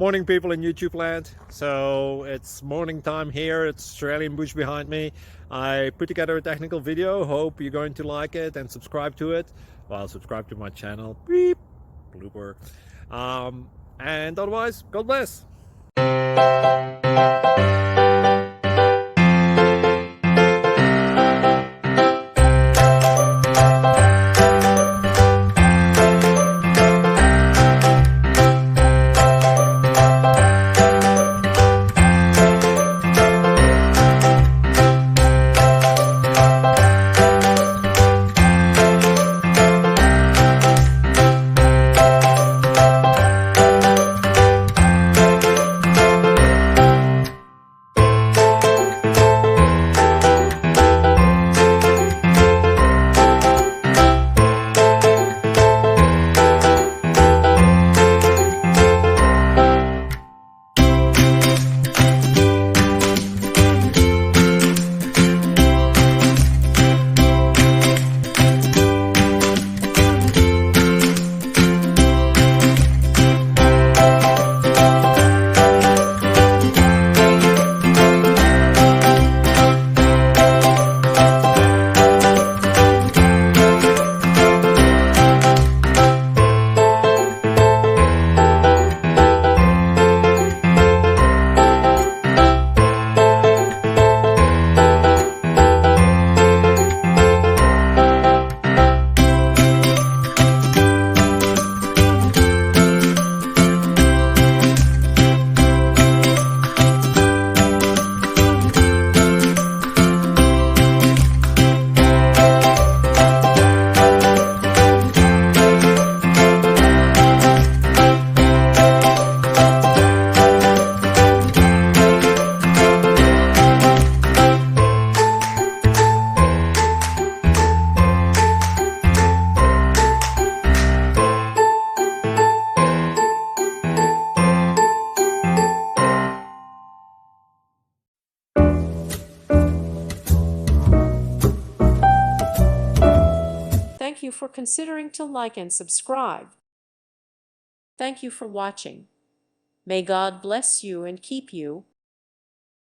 Morning, people in YouTube land. So it's morning time here. It's Australian bush behind me. I put together a technical video. Hope you're going to like it and subscribe to it. Well, subscribe to my channel. Beep. Blooper. And otherwise, God bless. Thank you for considering to like and subscribe. Thank you for watching. May God bless you and keep you.